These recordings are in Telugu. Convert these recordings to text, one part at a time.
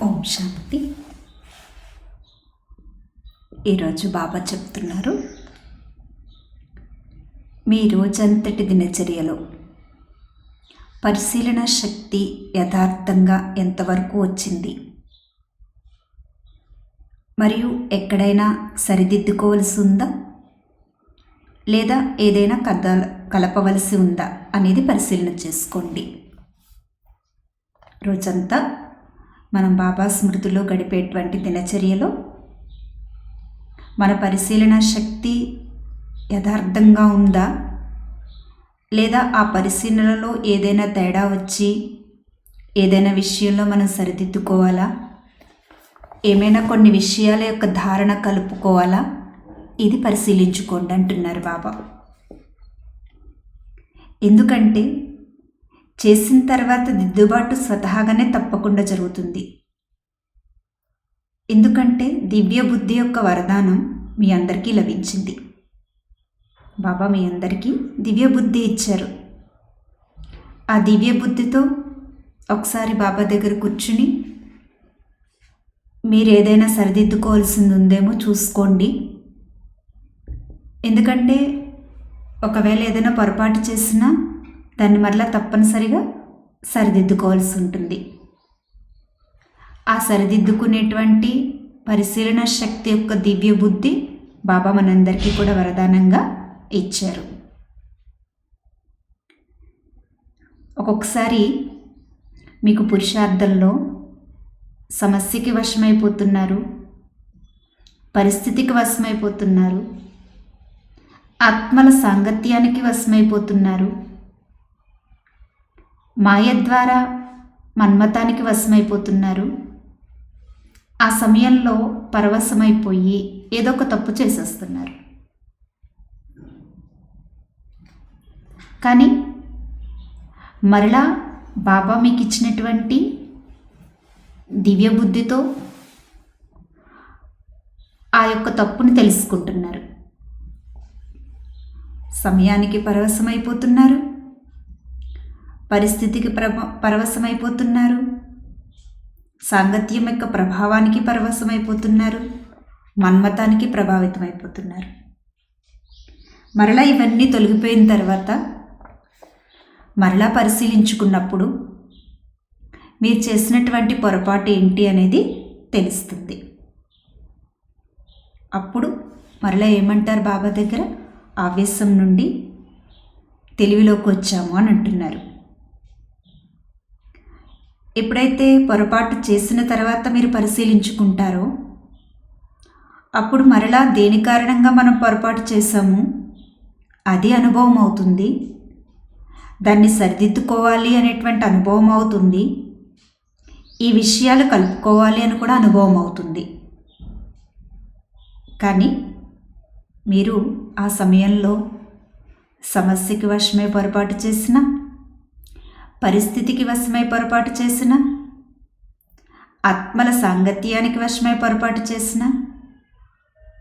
ఓం శాంతి. ఈరోజు బాబా చెప్తున్నారు, మీ రోజంతటి దినచర్యలో పరిశీలన శక్తి యథార్థంగా ఎంతవరకు వచ్చింది, మరియు ఎక్కడైనా సరిదిద్దుకోవలసి ఉందా లేదా ఏదైనా కలపవలసి ఉందా అనేది పరిశీలన చేసుకోండి. రోజంతా మనం బాబా స్మృతిలో గడిపేటువంటి దినచర్యలో మన పరిశీలన శక్తి యథార్థంగా ఉందా, లేదా ఆ పరిశీలనలో ఏదైనా తేడా వచ్చి ఏదైనా విషయంలో మనం సరిదిద్దుకోవాలా, ఏమైనా కొన్ని విషయాల యొక్క ధారణ కలుపుకోవాలా, ఇది పరిశీలించుకోండి అంటున్నారు బాబా. ఎందుకంటే చేసిన తర్వాత దిద్దుబాటు స్వతహాగానే తప్పకుండా జరుగుతుంది. ఎందుకంటే దివ్య బుద్ధి యొక్క వరదానం మీ అందరికీ లభించింది. బాబా మీ అందరికీ దివ్య బుద్ధి ఇచ్చారు. ఆ దివ్య బుద్ధితో ఒకసారి బాబా దగ్గర కూర్చుని మీరు ఏదైనా సరిదిద్దుకోవాల్సింది ఉందేమో చూసుకోండి. ఎందుకంటే ఒకవేళ ఏదైనా పొరపాటు చేసినా దాన్ని మరలా తప్పనిసరిగా సరిదిద్దుకోవాల్సి ఉంటుంది. ఆ సరిదిద్దుకునేటువంటి పరిశీలన శక్తి యొక్క దివ్య బుద్ధి బాబా మనందరికీ కూడా వరదానంగా ఇచ్చారు. ఒక్కొక్కసారి మీకు పురుషార్థంలో సమస్యకి వశమైపోతున్నారు, పరిస్థితికి వశమైపోతున్నారు, ఆత్మల సాంగత్యానికి వశమైపోతున్నారు, మాయ ద్వారా మన్మతానికి వశమైపోతున్నారు. ఆ సమయంలో పరవశమైపోయి ఏదో ఒక తప్పు చేసేస్తున్నారు. కానీ మరలా బాబా మీకు ఇచ్చినటువంటి దివ్య బుద్ధితో ఆ యొక్క తప్పుని తెలుసుకుంటున్నారు. సమయానికి పరవశమైపోతున్నారు, పరిస్థితికి పరవశమైపోతున్నారు, సాంగత్యం యొక్క ప్రభావానికి పరవశమైపోతున్నారు, మన్మతానికి ప్రభావితమైపోతున్నారు. మరలా ఇవన్నీ తొలగిపోయిన తర్వాత మరలా పరిశీలించుకున్నప్పుడు మీరు చేసినటువంటి పొరపాటు ఏంటి అనేది తెలుస్తుంది. అప్పుడు మరలా ఏమంటారు బాబా దగ్గర, ఆవేశం నుండి తెలివిలోకి వచ్చాము అని అంటున్నారు. ఎప్పుడైతే పొరపాటు చేసిన తర్వాత మీరు పరిశీలించుకుంటారో అప్పుడు మరలా దేని కారణంగా మనం పొరపాటు చేశాము అది అనుభవం అవుతుంది. దాన్ని సరిదిద్దుకోవాలి అనేటువంటి అనుభవం అవుతుంది. ఈ విషయాలు కలుపుకోవాలి అని కూడా అనుభవం అవుతుంది. కానీ మీరు ఆ సమయంలో సమస్యకి వశమై పొరపాటు చేసిన, పరిస్థితికి వశమై పొరపాటు చేసిన, ఆత్మల సాంగత్యానికి వశమై పొరపాటు చేసిన,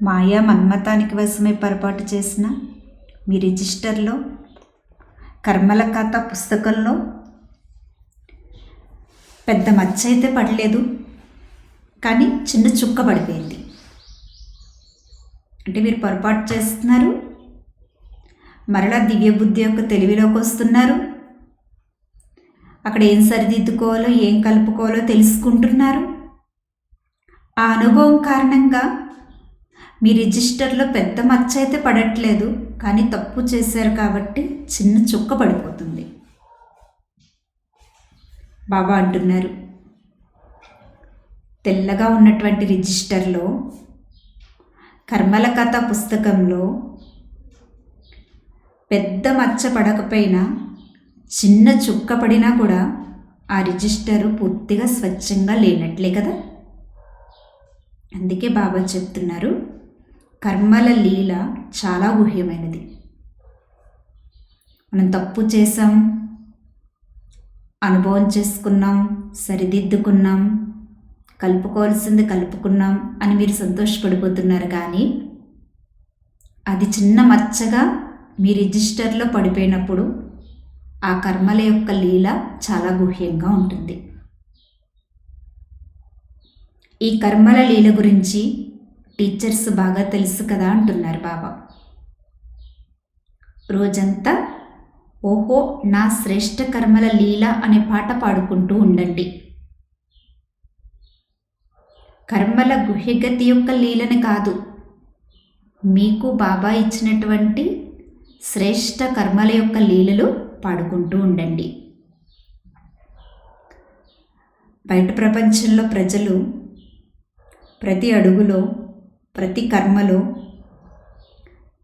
మాయా మన్మతానికి వశమై పొరపాటు చేసిన, మీ రిజిస్టర్లో కర్మల ఖాతా పుస్తకంలో పెద్ద మచ్చ అయితే పడలేదు, కానీ చిన్న చుక్క పడిపోయింది. అంటే మీరు పొరపాటు చేస్తున్నారు, మరలా దివ్య బుద్ధి యొక్క తెలివిలోకి వస్తున్నారు, అక్కడ ఏం సరిదిద్దుకోవాలో ఏం కలుపుకోవాలో తెలుసుకుంటున్నారు. ఆ అనుభవం కారణంగా మీ రిజిస్టర్లో పెద్ద మచ్చ అయితే పడట్లేదు, కానీ తప్పు చేశారు కాబట్టి చిన్న చుక్క పడిపోతుంది. బాబా అంటున్నారు, తెల్లగా ఉన్నటువంటి రిజిస్టర్లో కర్మల కథ పుస్తకంలో పెద్ద మచ్చ పడకపోయినా చిన్న చుక్క పడినా కూడా ఆ రిజిస్టరు పూర్తిగా స్వచ్ఛంగా లేనట్లే కదా. అందుకే బాబా చెప్తున్నారు, కర్మల లీల చాలా గుహ్యమైనది. మనం తప్పు చేసాం, అనుభవం చేసుకున్నాం, సరిదిద్దుకున్నాం, కలుపుకోవాల్సింది కలుపుకున్నాం అని మీరు సంతోషపడిపోతున్నారు. కానీ అది చిన్న మచ్చగా మీ రిజిస్టర్లో పడిపోయినప్పుడు ఆ కర్మల యొక్క లీల చాలా గుహ్యంగా ఉంటుంది. ఈ కర్మల లీల గురించి టీచర్స్ బాగా తెలుసు కదా అంటున్నారు బాబా. రోజంతా ఓహో నా శ్రేష్ఠ కర్మల లీల అనే పాట పాడుకుంటూ ఉండండి. కర్మల గుహ్యగతి యొక్క లీలని కాదు, మీకు బాబా ఇచ్చినటువంటి శ్రేష్ఠ కర్మల యొక్క లీలలు పాడుకుంటూ ఉండండి. బయట ప్రపంచంలో ప్రజలు ప్రతి అడుగులో ప్రతి కర్మలో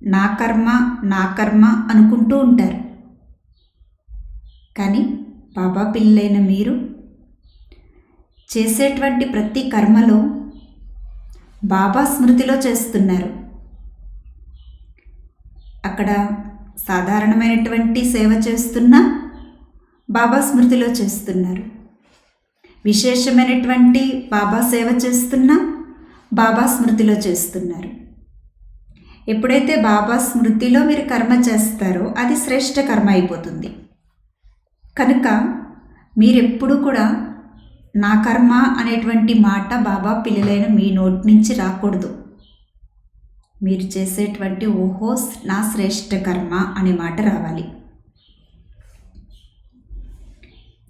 నా కర్మ నా కర్మ అనుకుంటూ ఉంటారు. కానీ బాబా పిల్లలైన మీరు చేసేటువంటి ప్రతి కర్మలో బాబా స్మృతిలో చేస్తున్నారు. అక్కడ సాధారణమైనటువంటి సేవ చేస్తున్నా బాబా స్మృతిలో చేస్తున్నారు. విశేషమైనటువంటి బాబా సేవ చేస్తున్నా బాబా స్మృతిలో చేస్తున్నారు. ఎప్పుడైతే బాబా స్మృతిలో మీరు కర్మ చేస్తారో అది శ్రేష్ఠ కర్మ అయిపోతుంది. కనుక మీరెప్పుడు కూడా నా కర్మ అనేటువంటి మాట బాబా పిల్లలైన మీ నోటి నుంచి రాకూడదు. మీరు చేసేటువంటి ఓహో నా శ్రేష్ఠ కర్మ అనే మాట రావాలి.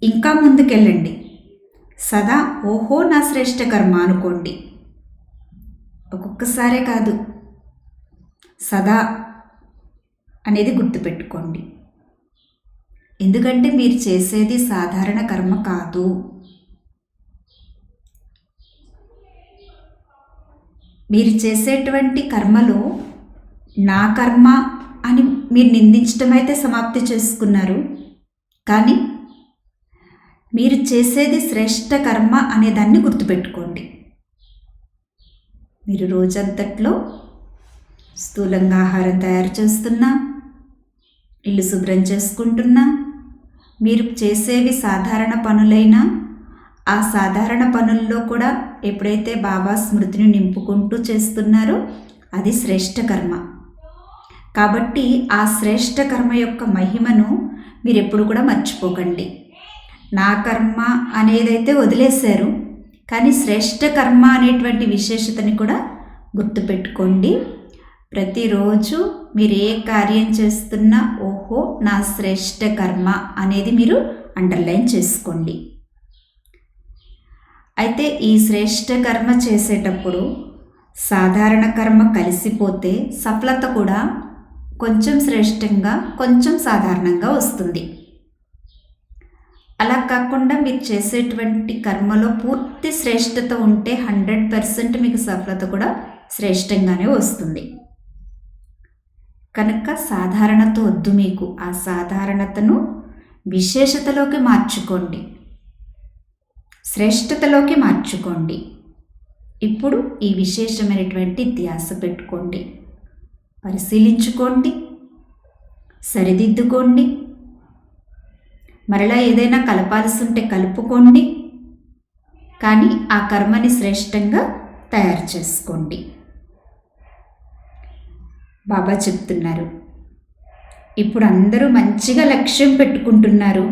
ఇంకా ముందుకెళ్ళండి. సదా ఓహో నా శ్రేష్ఠ కర్మ అనుకోండి. ఒక్కొక్కసారే కాదు, సదా అనేది గుర్తుపెట్టుకోండి. ఎందుకంటే మీరు చేసేది సాధారణ కర్మ కాదు. మీరు చేసేటువంటి కర్మలో నా కర్మ అని మీరు నిందించడం అయితే సమాప్తి చేసుకున్నారు. కానీ మీరు చేసేది శ్రేష్ఠ కర్మ అనే దాన్ని గుర్తుపెట్టుకోండి. మీరు రోజంతట్లో స్థూలంగా ఆహారం తయారు చేస్తున్నా, ఇల్లు శుభ్రం చేసుకుంటున్నా, మీరు చేసేవి సాధారణ పనులైనా ఆ సాధారణ పనుల్లో కూడా ఎప్పుడైతే బాబా స్మృతిని నింపుకుంటూ చేస్తున్నారో అది శ్రేష్ఠ కర్మ. కాబట్టి ఆ శ్రేష్ఠ కర్మ యొక్క మహిమను మీరు ఎప్పుడు కూడా మర్చిపోకండి. నా కర్మ అనేదైతే వదిలేశారు, కానీ శ్రేష్ఠ కర్మ అనేటువంటి విశేషతని కూడా గుర్తుపెట్టుకోండి. ప్రతిరోజు మీరు ఏ కార్యం చేస్తున్నా ఓహో నా శ్రేష్ఠ కర్మ అనేది మీరు అండర్లైన్ చేసుకోండి. అయితే ఈ శ్రేష్ఠ కర్మ చేసేటప్పుడు సాధారణ కర్మ కలిసిపోతే సఫలత కూడా కొంచెం శ్రేష్టంగా కొంచెం సాధారణంగా వస్తుంది. అలా కాకుండా మీరు చేసేటువంటి కర్మలో పూర్తి శ్రేష్టత ఉంటే 100% మీకు సఫలత కూడా శ్రేష్టంగానే వస్తుంది. కనుక సాధారణత వద్దు, మీకు ఆ సాధారణతను విశేషతలోకి మార్చుకోండి, శ్రేష్టతలోకి మార్చుకోండి. ఇప్పుడు ఈ విశేషమైనటువంటి ధ్యాస పెట్టుకోండి, పరిశీలించుకోండి, సరిదిద్దుకోండి. మరలా ఏదైనా కలపాల్సి ఉంటే కలుపుకోండి, కానీ ఆ కర్మని శ్రేష్టంగా తయారు చేసుకోండి. బాబా చెప్తున్నారు, ఇప్పుడు అందరూ మంచిగా లక్ష్యం పెట్టుకుంటున్నారు.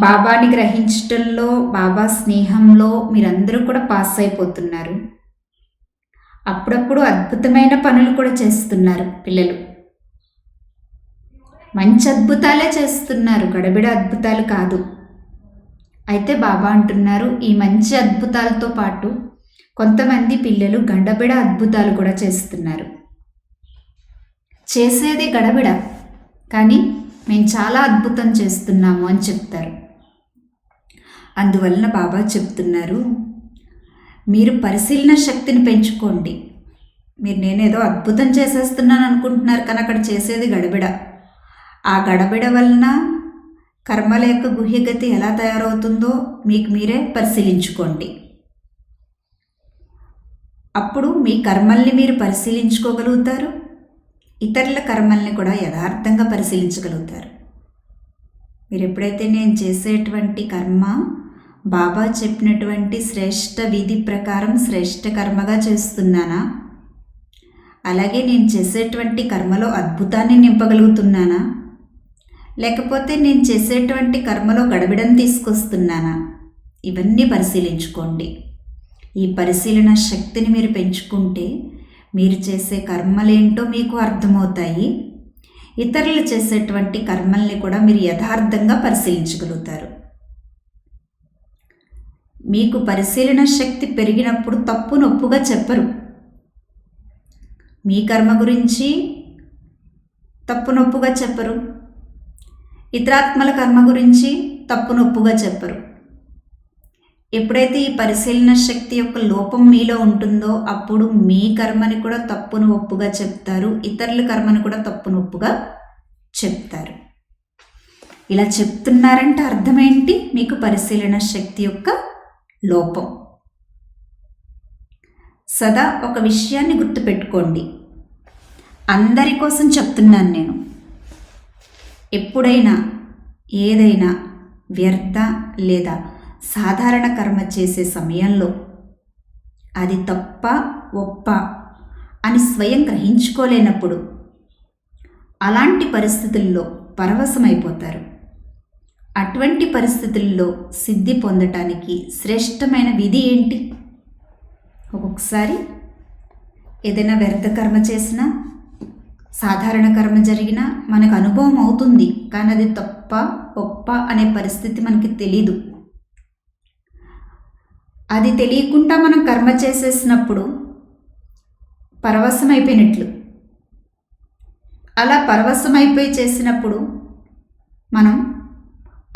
బాబాని గ్రహించటంలో, బాబా స్నేహంలో మీరందరూ కూడా పాస్ అయిపోతున్నారు. అప్పుడప్పుడు అద్భుతమైన పనులు కూడా చేస్తున్నారు పిల్లలు. మంచి అద్భుతాలే చేస్తున్నారు, గడబిడ అద్భుతాలు కాదు. అయితే బాబా అంటున్నారు, ఈ మంచి అద్భుతాలతో పాటు కొంతమంది పిల్లలు గడబిడ అద్భుతాలు కూడా చేస్తున్నారు. చేసేది గడబిడ, కానీ మేము చాలా అద్భుతం చేస్తున్నాము అని చెప్తారు. అందువలన బాబా చెప్తున్నారు, మీరు పరిశీలన శక్తిని పెంచుకోండి. మీరు నేనేదో అద్భుతం చేసేస్తున్నాను అనుకుంటున్నారు, కానీ అక్కడ చేసేది గడబిడ. ఆ గడబిడ వలన కర్మల యొక్క గుహ్యగతి ఎలా తయారవుతుందో మీకు మీరే పరిశీలించుకోండి. అప్పుడు మీ కర్మల్ని మీరు పరిశీలించుకోగలుగుతారు, ఇతరుల కర్మల్ని కూడా యథార్థంగా పరిశీలించగలుగుతారు. మీరు ఎప్పుడైతే నేను చేసేటువంటి కర్మ బాబా చెప్పినటువంటి శ్రేష్ఠ విధి ప్రకారం శ్రేష్ఠ కర్మగా చేస్తున్నానా, అలాగే నేను చేసేటువంటి కర్మలో అద్భుతాన్ని నింపగలుగుతున్నానా, లేకపోతే నేను చేసేటువంటి కర్మలో గడబిడని తీసుకొస్తున్నానా, ఇవన్నీ పరిశీలించుకోండి. ఈ పరిశీలన శక్తిని మీరు పెంచుకుంటే మీరు చేసే కర్మలేంటో మీకు అర్థమవుతాయి. ఇతరులు చేసేటువంటి కర్మల్ని కూడా మీరు యథార్థంగా పరిశీలించగలుగుతారు. మీకు పరిశీలన శక్తి పెరిగినప్పుడు తప్పును ఒప్పుగా చెప్పరు. మీ కర్మ గురించి తప్పునొప్పుగా చెప్పరు, ఇతరాత్మల కర్మ గురించి తప్పునొప్పుగా చెప్పరు. ఎప్పుడైతే ఈ పరిశీలన శక్తి యొక్క లోపం మీలో ఉంటుందో అప్పుడు మీ కర్మని కూడా తప్పును ఒప్పుగా చెప్తారు, ఇతరుల కర్మని కూడా తప్పును ఒప్పుగా చెప్తారు. ఇలా చెప్తున్నారంటే అర్థమేంటి? మీకు పరిశీలన శక్తి యొక్క లోపం. సదా ఒక విషయాన్ని గుర్తుపెట్టుకోండి, అందరి కోసం చెప్తున్నాను నేను. ఎప్పుడైనా ఏదైనా వ్యర్థ లేదా సాధారణ కర్మ చేసే సమయంలో అది తప్ప ఒప్ప అని స్వయం గ్రహించుకోలేనప్పుడు అలాంటి పరిస్థితుల్లో పరవశమైపోతారు. అటువంటి పరిస్థితుల్లో సిద్ధి పొందటానికి శ్రేష్టమైన విధి ఏంటి? ఒక్కొక్కసారి ఏదైనా వ్యర్థ కర్మ చేసినా, సాధారణ కర్మ జరిగినా మనకు అనుభవం అవుతుంది, కానీ అది తప్ప ఒప్ప అనే పరిస్థితి మనకి తెలీదు. అది తెలియకుండా మనం కర్మ చేసేసినప్పుడు పరవశమైపోయినట్లు. అలా పరవశమైపోయి చేసినప్పుడు మనం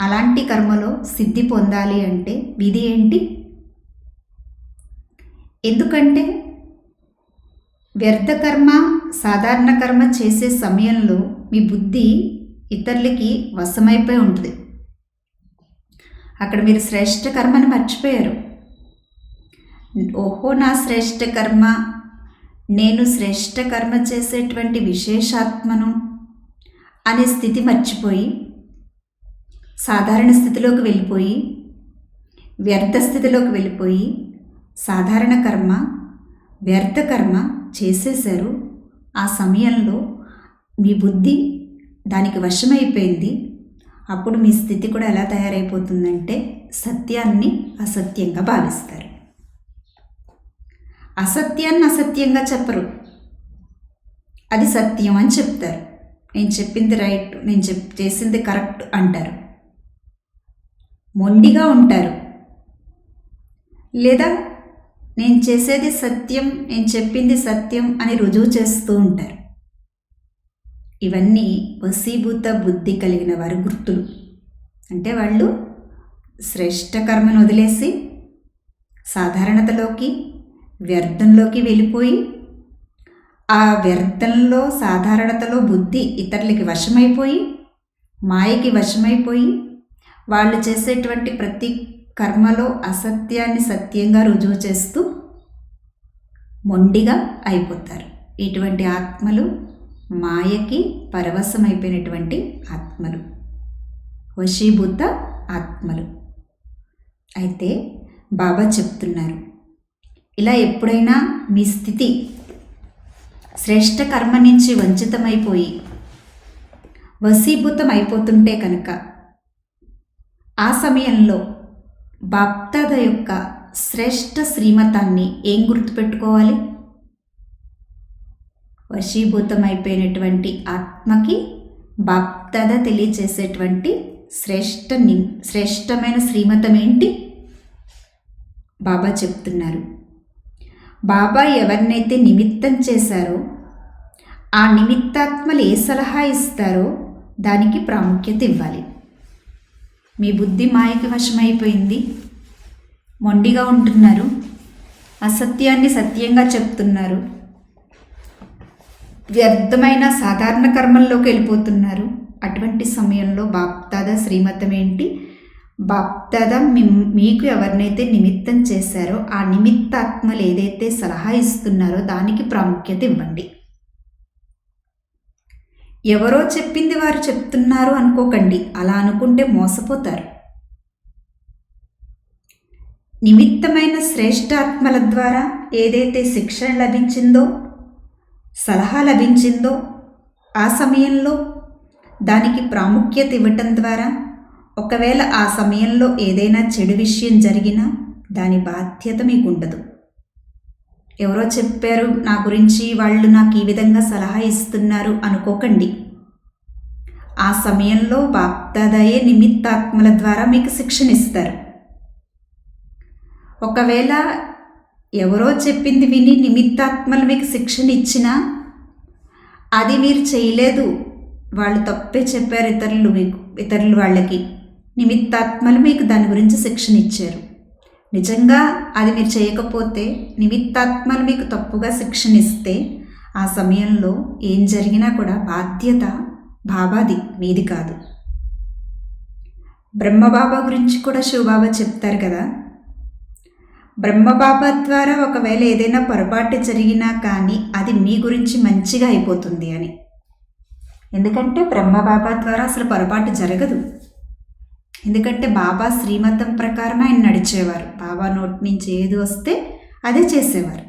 అలాంటి కర్మలో సిద్ధి పొందాలి అంటే విధి ఏంటి? ఎందుకంటే వ్యర్థ కర్మ, సాధారణ కర్మ చేసే సమయంలో మీ బుద్ధి ఇతరులకి వశమైపోయి ఉంటుంది. అక్కడ మీరు శ్రేష్ఠ కర్మని మర్చిపోయారు. ఓహో, నా శ్రేష్ఠ కర్మ, నేను శ్రేష్ఠ కర్మ చేసేటువంటి విశేషాత్మను అనే స్థితి మర్చిపోయి సాధారణ స్థితిలోకి వెళ్ళిపోయి, వ్యర్థ స్థితిలోకి వెళ్ళిపోయి సాధారణ కర్మ, వ్యర్థ కర్మ చేసేశారు. ఆ సమయంలో మీ బుద్ధి దానికి వశమైపోయింది. అప్పుడు మీ స్థితి కూడా ఎలా తయారైపోతుందంటే సత్యాన్ని అసత్యంగా భావిస్తారు. అసత్యాన్ని అసత్యంగా చెప్పరు, అది సత్యం అని చెప్తారు. నేను చెప్పింది రైట్, నేను చేసింది కరెక్ట్ అంటారు. మొండిగా ఉంటారు. లేదా నేను చేసేది సత్యం, నేను చెప్పింది సత్యం అని రుజువు చేస్తూ ఉంటారు. ఇవన్నీ వశీభూత బుద్ధి కలిగిన వారి గుర్తులు. అంటే వాళ్ళు శ్రేష్ఠ కర్మను వదిలేసి సాధారణతలోకి, వ్యర్థంలోకి వెళ్ళిపోయి ఆ వ్యర్థంలో, సాధారణతలో బుద్ధి ఇతరులకి వశమైపోయి, మాయకి వశమైపోయి వాళ్ళు చేసేటువంటి ప్రతి కర్మలో అసత్యాన్ని సత్యంగా రుజువు చేస్తూ మొండిగా అయిపోతారు. ఇటువంటి ఆత్మలు మాయకి పరవశమైపోయినటువంటి ఆత్మలు, వశీభూత ఆత్మలు. అయితే బాబా చెప్తున్నారు, ఇలా ఎప్పుడైనా మీ స్థితి శ్రేష్ఠ కర్మ నుంచి వంచితమైపోయి వశీభూతం అయిపోతుంటే కనుక ఆ సమయంలో బాప్దాద యొక్క శ్రేష్ఠ శ్రీమతాన్ని ఏం గుర్తుపెట్టుకోవాలి? వశీభూతం అయిపోయినటువంటి ఆత్మకి బాప్దాద తెలియచేసేటువంటి శ్రేష్టమైన శ్రీమతం ఏంటి? బాబా చెప్తున్నారు, బాబా ఎవరినైతే నిమిత్తం చేశారో ఆ నిమిత్తాత్మలు ఏ సలహా ఇస్తారో దానికి ప్రాముఖ్యత ఇవ్వాలి. మీ బుద్ధి మాయకి వశమైపోయింది, మొండిగా ఉంటున్నారు, అసత్యాన్ని సత్యంగా చెప్తున్నారు, వ్యర్థమైన సాధారణ కర్మల్లోకి వెళ్ళిపోతున్నారు. అటువంటి సమయంలో బాప్దాదా శ్రీమతం ఏంటి? బాప్దాదా మీకు ఎవరినైతే నిమిత్తం చేశారో ఆ నిమిత్తాత్మలు ఏదైతే సలహా ఇస్తున్నారో దానికి ప్రాముఖ్యత ఇవ్వండి. ఎవరో చెప్పింది వారు చెప్తున్నారు అనుకోకండి, అలా అనుకుంటే మోసపోతారు. నిమిత్తమైన శ్రేష్ఠాత్మల ద్వారా ఏదైతే శిక్షణ లభించిందో, సలహా లభించిందో ఆ సమయంలో దానికి ప్రాముఖ్యత ఇవ్వటం ద్వారా ఒకవేళ ఆ సమయంలో ఏదైనా చెడు విషయం జరిగినా దాని బాధ్యత మీకు ఉండదు. ఎవరో చెప్పారు నా గురించి, వాళ్ళు నాకు ఈ విధంగా సలహా ఇస్తున్నారు అనుకోకండి. ఆ సమయంలో బాప్దాదాయే నిమిత్తాత్మల ద్వారా మీకు శిక్షణ ఇస్తారు. ఒకవేళ ఎవరో చెప్పింది విని నిమిత్తాత్మలు మీకు శిక్షణ ఇచ్చినా అది మీరు చేయలేదు, వాళ్ళు తప్పే చెప్పారు ఇతరులు వాళ్ళకి, నిమిత్తాత్మలు మీకు దాని గురించి శిక్షణ ఇచ్చారు. నిజంగా అది మీరు చేయకపోతే నిమిత్తాత్మలు మీకు తప్పుగా శిక్షణ ఇస్తే ఆ సమయంలో ఏం జరిగినా కూడా బాధ్యత బాబాది, మీది కాదు. బ్రహ్మబాబా గురించి కూడా శివబాబా చెప్తారు కదా, బ్రహ్మబాబా ద్వారా ఒకవేళ ఏదైనా పొరపాటు జరిగినా కానీ అది మీ గురించి మంచిగా అయిపోతుంది అని. ఎందుకంటే బ్రహ్మబాబా ద్వారా అసలు పొరపాటు జరగదు. ఎందుకంటే బాబా శ్రీమతం ప్రకారం ఆయన నడిచేవారు. బాబా నోటి నుంచి ఏది వస్తే అదే చేసేవారు.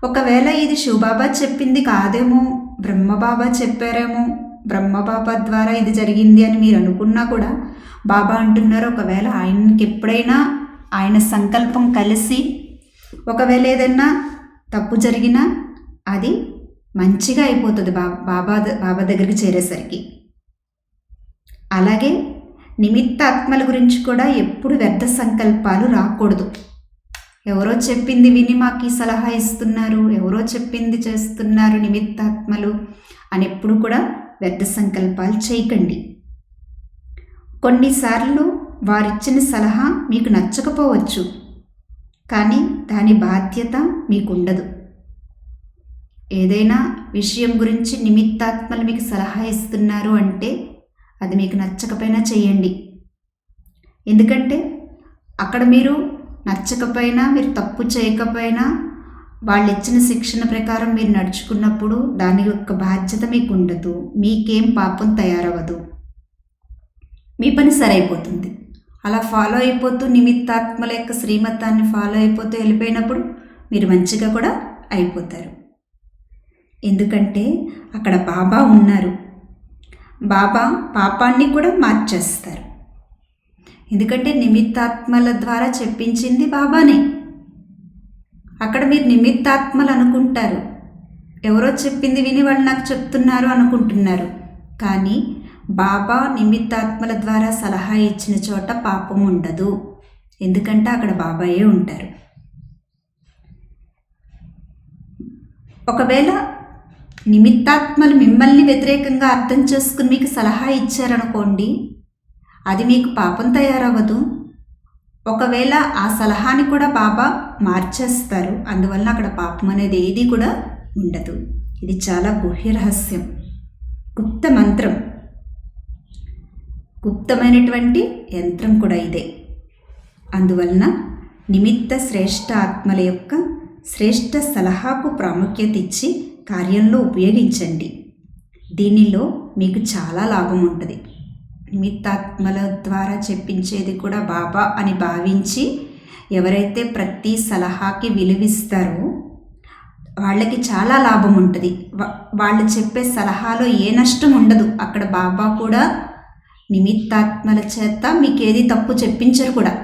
ఒకవేళ ఇది శివబాబా చెప్పింది కాదేమో, బ్రహ్మబాబా చెప్పారేమో, బ్రహ్మబాబా ద్వారా ఇది జరిగింది అని మీరు అనుకున్నా కూడా బాబా అంటున్నారు, ఒకవేళ ఆయనకి ఎప్పుడైనా ఆయన సంకల్పం కలిసి ఒకవేళ ఏదైనా తప్పు జరిగినా అది మంచిగా అయిపోతుంది బాబా దగ్గరికి చేరేసరికి. అలాగే నిమిత్తాత్మల గురించి కూడా ఎప్పుడు వ్యర్థ సంకల్పాలు రాకూడదు. ఎవరో చెప్పింది విని మాకు ఈ సలహా ఇస్తున్నారు, ఎవరో చెప్పింది చేస్తున్నారు నిమిత్తాత్మలు అని ఎప్పుడు కూడా వ్యర్థ సంకల్పాలు చేయకండి. కొన్నిసార్లు వారిచ్చిన సలహా మీకు నచ్చకపోవచ్చు, కానీ దాని బాధ్యత మీకుండదు. ఏదైనా విషయం గురించి నిమిత్తాత్మలు మీకు సలహా ఇస్తున్నారు అంటే అది మీకు నచ్చకపోయినా చేయండి. ఎందుకంటే అక్కడ మీరు నచ్చకపోయినా, మీరు తప్పు చేయకపోయినా, వాళ్ళు ఇచ్చిన శిక్షణ ప్రకారం మీరు నడుచుకున్నప్పుడు దాని యొక్క బాధ్యత మీకు ఉండదు, మీకేం పాపం తయారవ్వదు, మీ పని సరైపోతుంది. అలా ఫాలో అయిపోతూ నిమిత్తాత్మల యొక్క శ్రీమతాన్ని ఫాలో అయిపోతూ వెళ్ళిపోయినప్పుడు మీరు మంచిగా కూడా అయిపోతారు. ఎందుకంటే అక్కడ బాబా ఉన్నారు. బాబా పాపాన్ని కూడా మార్చేస్తారు. ఎందుకంటే నిమిత్తాత్మల ద్వారా చెప్పించింది బాబానే. అక్కడ మీరు నిమిత్తాత్మలు అనుకుంటారు, ఎవరో చెప్పింది విని వాళ్ళు నాకు చెప్తున్నారు అనుకుంటున్నారు. కానీ బాబా నిమిత్తాత్మల ద్వారా సలహా ఇచ్చిన చోట పాపం ఉండదు. ఎందుకంటే అక్కడ బాబాయే ఉంటారు. ఒకవేళ నిమిత్తాత్మలు మిమ్మల్ని వ్యతిరేకంగా అర్థం చేసుకుని మీకు సలహా ఇచ్చారనుకోండి, అది మీకు పాపం తయారవ్వదు. ఒకవేళ ఆ సలహాని కూడా బాబా మార్చేస్తారు. అందువల్ల అక్కడ పాపం అనేది ఏది కూడా ఉండదు. ఇది చాలా గుహ్య రహస్యం, గుప్త మంత్రం, గుప్తమైనటువంటి యంత్రం కూడా ఇదే. అందువలన నిమిత్త శ్రేష్ఠ ఆత్మల యొక్క శ్రేష్ఠ సలహాకు ప్రాముఖ్యత ఇచ్చి కార్యంలో ఉపయోగించండి. దీనిలో మీకు చాలా లాభం ఉంటుంది. నిమిత్తాత్మల ద్వారా చెప్పించేది కూడా బాబా అని భావించి ఎవరైతే ప్రతి సలహాకి విలువిస్తారో వాళ్ళకి చాలా లాభం ఉంటుంది. వాళ్ళు చెప్పే సలహాలో ఏ నష్టం ఉండదు. అక్కడ బాబా కూడా నిమిత్తాత్మల చేత మీకు ఏది తప్పు చెప్పించరు కూడా.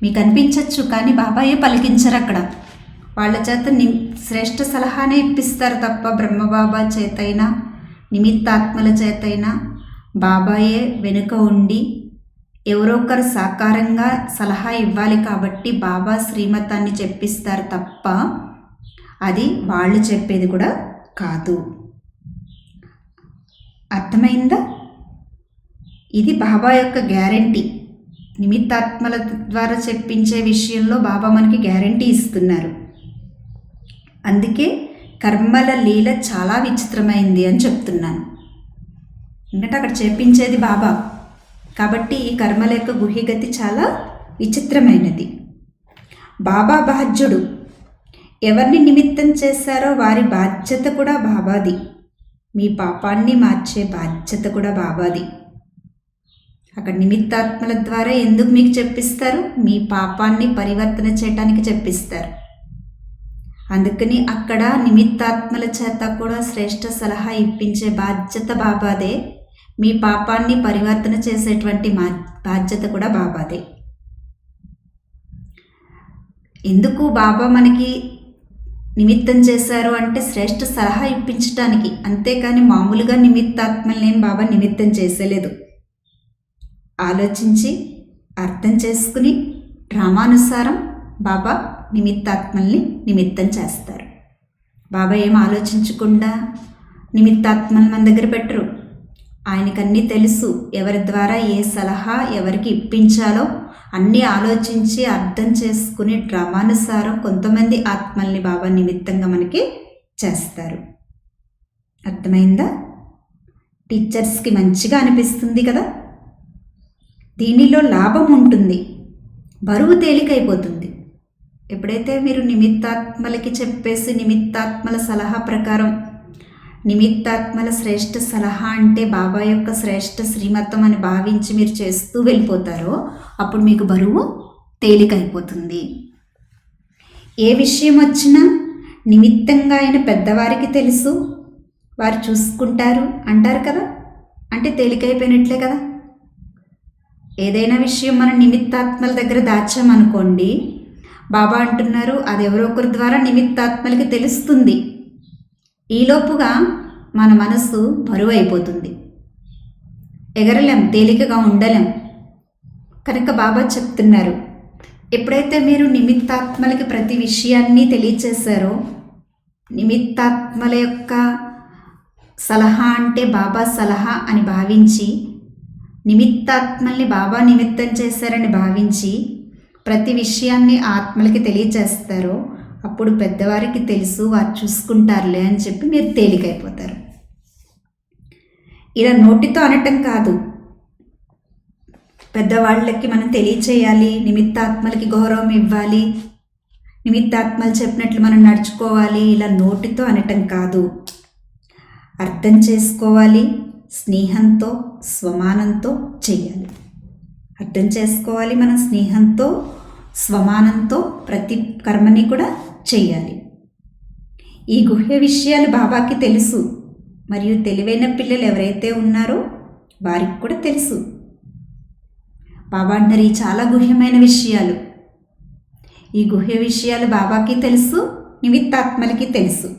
మీకు అనిపించవచ్చు, కానీ బాబాయే పలికించరు. అక్కడ వాళ్ళ చేత శ్రేష్ఠ సలహానే ఇప్పిస్తారు తప్ప బ్రహ్మబాబా చేతైనా నిమిత్తాత్మల చేతైనా బాబాయే వెనుక ఉండి ఎవరో ఒకరు సాకారంగా సలహా ఇవ్వాలి కాబట్టి బాబా శ్రీమతాన్ని చెప్పిస్తారు తప్ప అది వాళ్ళు చెప్పేది కూడా కాదు. అర్థమైందా? ఇది బాబా యొక్క గ్యారంటీ. నిమిత్తాత్మల ద్వారా చెప్పించే విషయంలో బాబా మనకి గ్యారంటీ ఇస్తున్నారు. అందుకే కర్మల లీల చాలా విచిత్రమైంది అని చెప్తున్నాను. ఎందుకంటే అక్కడ చెప్పించేది బాబా కాబట్టి ఈ కర్మల యొక్క గుహ్యగతి చాలా విచిత్రమైనది. బాబా బాధ్యుడు. ఎవరిని నిమిత్తం చేశారో వారి బాధ్యత కూడా బాబాది. మీ పాపాన్ని మార్చే బాధ్యత కూడా బాబాది. అక్కడ నిమిత్తాత్మల ద్వారా ఎందుకు మీకు చెప్పిస్తారు? మీ పాపాన్ని పరివర్తన చేయడానికి చెప్పిస్తారు. అందుకని అక్కడ నిమిత్తాత్మల చేత కూడా శ్రేష్ఠ సలహా ఇప్పించే బాధ్యత బాబాదే. మీ పాపాన్ని పరివర్తన చేసేటువంటి బాధ్యత కూడా బాబాదే. ఎందుకు బాబా మనకి నిమిత్తం చేశారు అంటే శ్రేష్ఠ సలహా ఇప్పించటానికి, అంతేకాని మామూలుగా నిమిత్తాత్మల్నేం బాబా నిమిత్తం చేసేలేదు. ఆలోచించి అర్థం చేసుకుని డ్రామానుసారం బాబా నిమిత్తాత్మల్ని నిమిత్తం చేస్తారు. బాబా ఏం ఆలోచించకుండా నిమిత్తాత్మల్ని మన దగ్గర పెట్టరు. ఆయనకన్నీ తెలుసు. ఎవరి ద్వారా ఏ సలహా ఎవరికి ఇప్పించాలో అన్నీ ఆలోచించి అర్థం చేసుకుని డ్రామానుసారం కొంతమంది ఆత్మల్ని బాబా నిమిత్తంగా మనకి చేస్తారు. అర్థమైందా? టీచర్స్కి మంచిగా అనిపిస్తుంది కదా. దీనిలో లాభం ఉంటుంది, బరువు తేలికైపోతుంది. ఎప్పుడైతే మీరు నిమిత్తాత్మలకి చెప్పేసి నిమిత్తాత్మల సలహా ప్రకారం, నిమిత్తాత్మల శ్రేష్ఠ సలహా అంటే బాబా యొక్క శ్రేష్ఠ శ్రీమతం అని భావించి మీరు చేస్తూ వెళ్ళిపోతారో అప్పుడు మీకు బరువు తేలికైపోతుంది. ఏ విషయం వచ్చినా నిమిత్తంగా అయిన పెద్దవారికి తెలుసు, వారు చూసుకుంటారు అంటారు కదా. అంటే తేలికైపోయినట్లే కదా. ఏదైనా విషయం మనం నిమిత్తాత్మల దగ్గర దాచామనుకోండి, బాబా అంటున్నారు అది ఎవరో ఒకరి ద్వారా నిమిత్తాత్మలకి తెలుస్తుంది. ఈలోపుగా మన మనసు బరువు అయిపోతుంది, ఎగరలేం, తేలికగా ఉండలేం. కనుక బాబా చెప్తున్నారు, ఎప్పుడైతే మీరు నిమిత్తాత్మలకి ప్రతి విషయాన్ని తెలియచేశారో, నిమిత్తాత్మల యొక్క సలహా అంటే బాబా సలహా అని భావించి, నిమిత్తాత్మల్ని బాబా నిమిత్తం చేశారని భావించి ప్రతి విషయాన్ని ఆత్మలకి తెలియచేస్తారో అప్పుడు పెద్దవారికి తెలుసు, వారు చూసుకుంటారులే అని చెప్పి మీరు తేలికైపోతారు. ఇలా నోటితో అనటం కాదు, పెద్దవాళ్ళకి మనం తెలియచేయాలి, నిమిత్తాత్మలకి గౌరవం ఇవ్వాలి, నిమిత్తాత్మలు చెప్పినట్లు మనం నడుచుకోవాలి. ఇలా నోటితో అనటం కాదు, అర్థం చేసుకోవాలి, స్నేహంతో స్వమానంతో చేయాలి. అర్థం చేసుకోవాలి, మనం స్నేహంతో స్వమానంతో ప్రతి కర్మని కూడా చేయాలి. ఈ గుహ్య విషయాలు బాబాకి తెలుసు, మరియు తెలివైన పిల్లలు ఎవరైతే ఉన్నారో వారికి కూడా తెలుసు. బాబా అంటారు, ఈ చాలా గుహ్యమైన విషయాలు, ఈ గుహ్య విషయాలు బాబాకి తెలుసు, నిమిత్తాత్మలకి తెలుసు.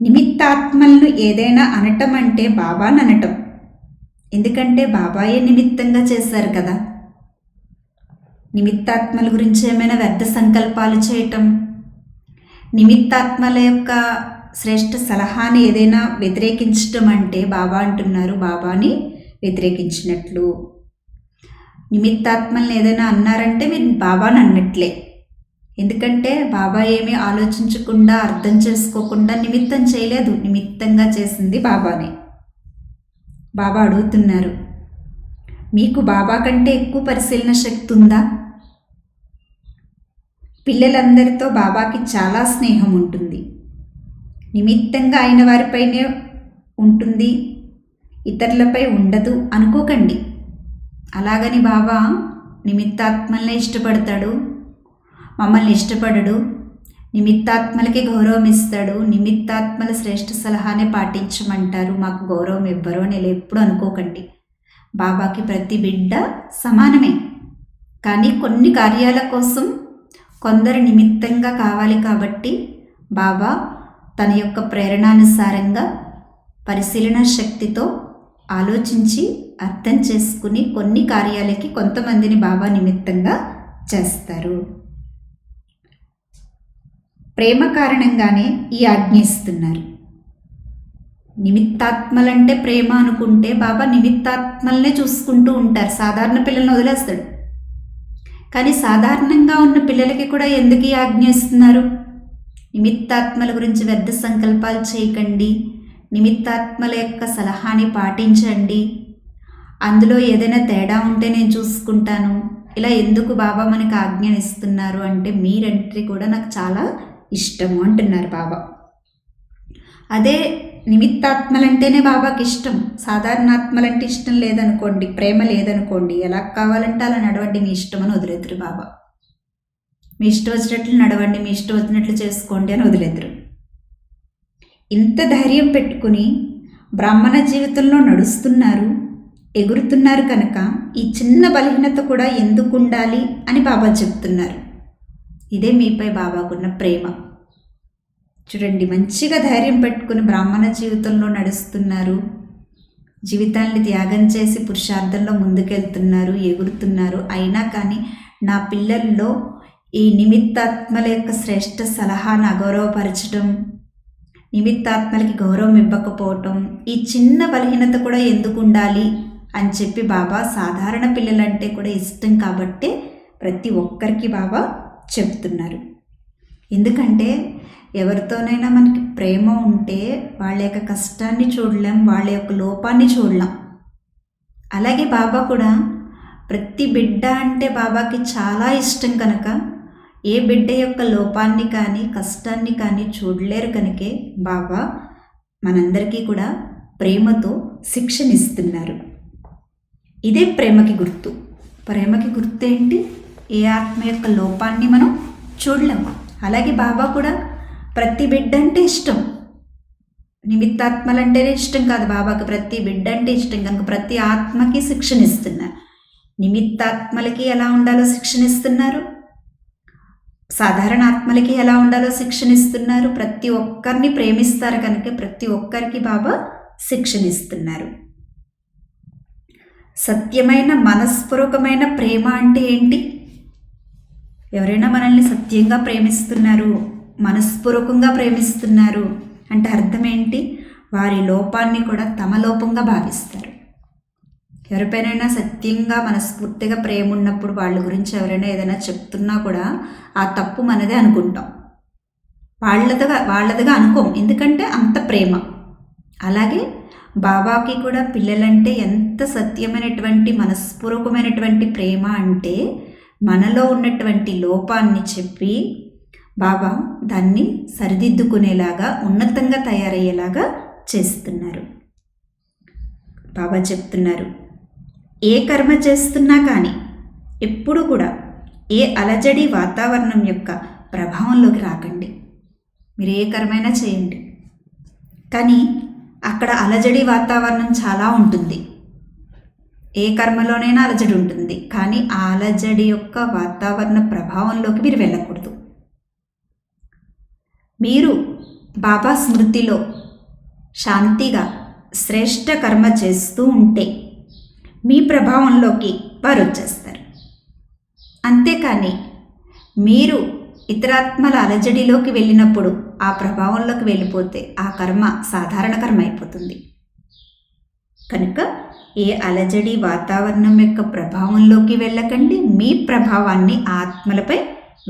నిమిత్తాత్మలను ఏదైనా అనటం అంటే బాబాని అనటం, ఎందుకంటే బాబాయే నిమిత్తంగా చేశారు కదా. నిమిత్తాత్మల గురించి ఏమైనా వ్యర్థ సంకల్పాలు చేయటం, నిమిత్తాత్మల యొక్క శ్రేష్ఠ సలహాని ఏదైనా వ్యతిరేకించటం అంటే బాబా అంటున్నారు బాబాని వ్యతిరేకించినట్లు. నిమిత్తాత్మల్ని ఏదైనా అన్నారంటే మీరు బాబాని అన్నట్లే. ఎందుకంటే బాబా ఏమీ ఆలోచించకుండా అర్థం చేసుకోకుండా నిమిత్తం చేయలేదు, నిమిత్తంగా చేసింది బాబానే. బాబా అడుగుతున్నారు, మీకు బాబా కంటే ఎక్కువ పరిశీలన శక్తి ఉందా? పిల్లలందరితో బాబాకి చాలా స్నేహం ఉంటుంది, నిమిత్తంగా అయిన వారిపైనే ఉంటుంది, ఇతరులపై ఉండదు అనుకోకండి. అలాగని బాబా నిమిత్తాత్మల్నే ఇష్టపడతాడు, మమ్మల్ని ఇష్టపడడు, నిమిత్తాత్మలకి గౌరవం ఇస్తాడు, నిమిత్తాత్మల శ్రేష్ఠ సలహానే పాటించమంటారు, మాకు గౌరవం ఇవ్వరు అని ఎప్పుడు అనుకోకండి. బాబాకి ప్రతి బిడ్డ సమానమే. కానీ కొన్ని కార్యాల కోసం కొందరు నిమిత్తంగా కావాలి కాబట్టి బాబా తన యొక్క ప్రేరణానుసారంగా పరిశీలన శక్తితో ఆలోచించి అర్థం చేసుకుని కొన్ని కార్యాలకి కొంతమందిని బాబా నిమిత్తంగా చేస్తారు. ప్రేమ కారణంగానే ఈ ఆజ్ఞ ఇస్తున్నారు. నిమిత్తాత్మలంటే ప్రేమ అనుకుంటే బాబా నిమిత్తాత్మల్నే చూసుకుంటూ ఉంటారు, సాధారణ పిల్లల్ని వదిలేస్తాడు. కానీ సాధారణంగా ఉన్న పిల్లలకి కూడా ఎందుకు ఈ ఆజ్ఞ ఇస్తున్నారు? నిమిత్తాత్మల గురించి వ్యర్థ సంకల్పాలు చేయకండి, నిమిత్తాత్మల యొక్క సలహాని పాటించండి, అందులో ఏదైనా తేడా ఉంటే నేను చూసుకుంటాను. ఇలా ఎందుకు బాబా మనకి ఆజ్ఞను ఇస్తున్నారు అంటే మీరంటే కూడా నాకు చాలా ఇష్టము అంటున్నారు బాబా. అదే నిమిత్తాత్మలంటేనే బాబాకి ఇష్టం, సాధారణ ఆత్మలంటే ఇష్టం లేదనుకోండి, ప్రేమ లేదనుకోండి, ఎలా కావాలంటే అలా నడవండి, మీ ఇష్టం అని వదిలేదురు బాబా. మీ ఇష్టం వచ్చినట్లు నడవండి, మీ ఇష్టం వచ్చినట్లు చేసుకోండి అని వదిలేదురు. ఇంత ధైర్యం పెట్టుకుని బ్రాహ్మణ జీవితంలో నడుస్తున్నారు, ఎగురుతున్నారు కనుక ఈ చిన్న బలహీనత కూడా ఎందుకు ఉండాలి అని బాబా చెప్తున్నారు. ఇదే మీపై బాబాకున్న ప్రేమ. చూడండి, మంచిగా ధైర్యం పెట్టుకుని బ్రాహ్మణ జీవితంలో నడుస్తున్నారు, జీవితాన్ని త్యాగం చేసి పురుషార్థంలో ముందుకెళ్తున్నారు, ఎగురుతున్నారు. అయినా కానీ నా పిల్లల్లో ఈ నిమిత్తాత్మల యొక్క శ్రేష్ఠ సలహాను అగౌరవపరచడం, నిమిత్తాత్మలకి గౌరవం ఇవ్వకపోవటం, ఈ చిన్న బలహీనత కూడా ఎందుకు ఉండాలి అని చెప్పి బాబా సాధారణ పిల్లలంటే కూడా ఇష్టం కాబట్టే ప్రతి ఒక్కరికి బాబా చెప్తున్నారు. ఎందుకంటే ఎవరితోనైనా మనకి ప్రేమ ఉంటే వాళ్ళ యొక్క కష్టాన్ని చూడలేం, వాళ్ళ యొక్క లోపాన్ని చూడలేం. అలాగే బాబా కూడా ప్రతి బిడ్డ అంటే బాబాకి చాలా ఇష్టం కనుక ఏ బిడ్డ యొక్క లోపాన్ని కానీ కష్టాన్ని కానీ చూడలేరు కనుకే బాబా మనందరికీ కూడా ప్రేమతో శిక్షణ ఇస్తున్నారు. ఇదే ప్రేమకి గుర్తు. ప్రేమకి గుర్తు ఏంటి? ఏ ఆత్మ యొక్క లోపాన్ని మనం చూడలేము. అలాగే బాబా కూడా ప్రతి బిడ్డ అంటే ఇష్టం, నిమిత్తాత్మలంటేనే ఇష్టం కాదు బాబాకి, ప్రతి బిడ్డ అంటే ఇష్టం కనుక ప్రతి ఆత్మకి శిక్షణ ఇస్తున్నారు. నిమిత్తాత్మలకి ఎలా ఉండాలో శిక్షణ ఇస్తున్నారు, సాధారణ ఆత్మలకి ఎలా ఉండాలో శిక్షణ ఇస్తున్నారు. ప్రతి ఒక్కరిని ప్రేమిస్తారు కనుక ప్రతి ఒక్కరికి బాబా శిక్షణ ఇస్తున్నారు. సత్యమైన మనస్పూర్వకమైన ప్రేమ అంటే ఏంటి? ఎవరైనా మనల్ని సత్యంగా ప్రేమిస్తున్నారు, మనస్పూర్వకంగా ప్రేమిస్తున్నారు అంటే అర్థం ఏంటి? వారి లోపాన్ని కూడా తమ లోపంగా భావిస్తారు. ఎవరిపైనైనా సత్యంగా మనస్ఫూర్తిగా ప్రేమ ఉన్నప్పుడు వాళ్ళ గురించి ఎవరైనా ఏదైనా చెప్తున్నా కూడా ఆ తప్పు మనదే అనుకుంటాం, వాళ్ళదిగా అనుకోం, ఎందుకంటే అంత ప్రేమ. అలాగే బాబాకి కూడా పిల్లలంటే ఎంత సత్యమైనటువంటి మనస్పూర్వకమైనటువంటి ప్రేమ అంటే మనలో ఉన్నటువంటి లోపాన్ని చెప్పి బాబా దాన్ని సరిదిద్దుకునేలాగా ఉన్నతంగా తయారయ్యేలాగా చేస్తున్నారు. బాబా చెప్తున్నారు, ఏ కర్మ చేస్తున్నా కానీ ఎప్పుడు కూడా ఏ అలజడి వాతావరణం యొక్క ప్రభావంలోకి రాకండి. మీరు ఏ కర్మైనా చేయండి, కానీ అక్కడ అలజడి వాతావరణం చాలా ఉంటుంది. ఏ కర్మలోనైనా అలజడి ఉంటుంది, కానీ ఆ అలజడి యొక్క వాతావరణ ప్రభావంలోకి మీరు వెళ్ళకూడదు. మీరు బాబా స్మృతిలో శాంతిగా శ్రేష్ఠ కర్మ చేస్తూ ఉంటే మీ ప్రభావంలోకి వారు వచ్చేస్తారు. అంతేకాని మీరు ఇతరాత్మల అలజడిలోకి వెళ్ళినప్పుడు ఆ ప్రభావంలోకి వెళ్ళిపోతే ఆ కర్మ సాధారణ కర్మ అయిపోతుంది. కనుక ఏ అలజడి వాతావరణం యొక్క ప్రభావంలోకి వెళ్ళకండి, మీ ప్రభావాన్ని ఆత్మలపై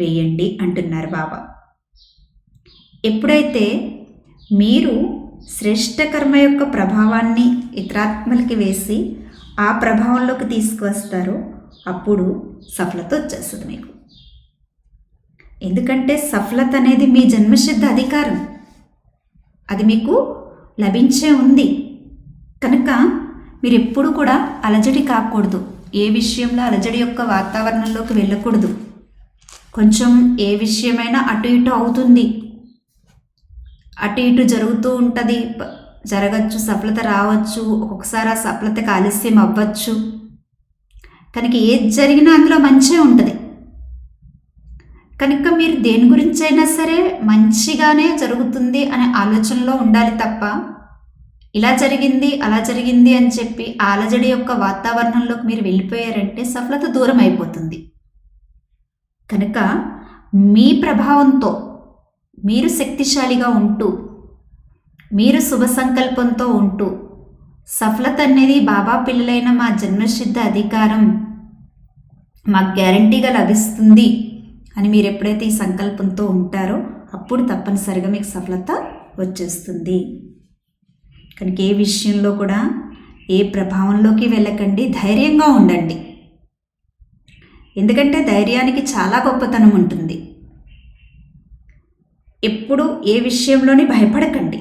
వేయండి అంటున్నారు బాబా. ఎప్పుడైతే మీరు శ్రేష్ఠ కర్మ యొక్క ప్రభావాన్ని ఇతరాత్మలకి వేసి ఆ ప్రభావంలోకి తీసుకువస్తారో అప్పుడు సఫలత వచ్చేస్తుంది మీకు. ఎందుకంటే సఫలత అనేది మీ జన్మసిద్ధ అధికారం, అది మీకు లభించే ఉంది. కనుక మీరు ఎప్పుడు కూడా అలజడి కాకూడదు, ఏ విషయంలో అలజడి యొక్క వాతావరణంలోకి వెళ్ళకూడదు. కొంచెం ఏ విషయమైనా అటు ఇటు అవుతుంది, అటు ఇటు జరుగుతూ ఉంటుంది, జరగచ్చు, సఫలత రావచ్చు, ఒక్కొక్కసారి ఆ సఫలతకి ఆలస్యం అవ్వచ్చు. కనుక ఏది జరిగినా అందులో మంచే ఉంటుంది. కనుక మీరు దేని గురించి అయినా సరే మంచిగానే జరుగుతుంది అనే ఆలోచనలో ఉండాలి తప్ప ఇలా జరిగింది అలా జరిగింది అని చెప్పి ఆ అలజడి యొక్క వాతావరణంలోకి మీరు వెళ్ళిపోయారంటే సఫలత దూరం అయిపోతుంది. కనుక మీ ప్రభావంతో మీరు శక్తిశాలిగా ఉంటూ, మీరు శుభ సంకల్పంతో ఉంటూ, సఫలత అనేది బాబా పిల్లలైన మా జన్మసిద్ధ అధికారం, మాకు గ్యారంటీగా లభిస్తుంది అని మీరు ఎప్పుడైతే ఈ సంకల్పంతో ఉంటారో అప్పుడు తప్పనిసరిగా మీకు సఫలత వచ్చేస్తుంది. కనుక ఏ విషయంలో కూడా ఏ ప్రభావంలోకి వెళ్ళకండి, ధైర్యంగా ఉండండి. ఎందుకంటే ధైర్యానికి చాలా గొప్పతనం ఉంటుంది. ఎప్పుడు ఏ విషయంలోని భయపడకండి,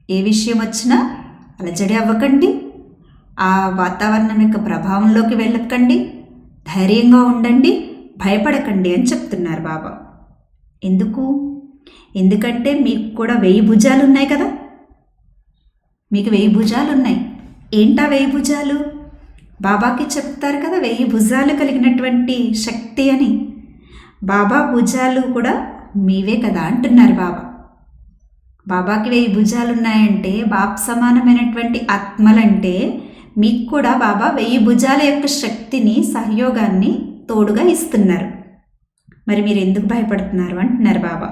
ఏ విషయం వచ్చినా అలజడి అవ్వకండి, ఆ వాతావరణం యొక్క ప్రభావంలోకి వెళ్ళకండి, ధైర్యంగా ఉండండి, భయపడకండి అని చెప్తున్నారు బాబా. ఎందుకంటే మీకు కూడా 1000 భుజాలు ఉన్నాయి కదా, మీకు 1000 భుజాలు ఉన్నాయి. ఏంటా 1000 భుజాలు? బాబాకి చెప్తారు కదా 1000 భుజాలు కలిగినటువంటి శక్తి అని. బాబా భుజాలు కూడా మీవే కదా అంటున్నారు బాబా. బాబాకి 1000 భుజాలు ఉన్నాయంటే బాబ్ సమానమైనటువంటి ఆత్మలంటే మీకు కూడా బాబా 1000 భుజాల యొక్క శక్తిని, సహయోగాన్ని తోడుగా ఇస్తున్నారు. మరి మీరు ఎందుకు భయపడుతున్నారు అంటున్నారు బాబా.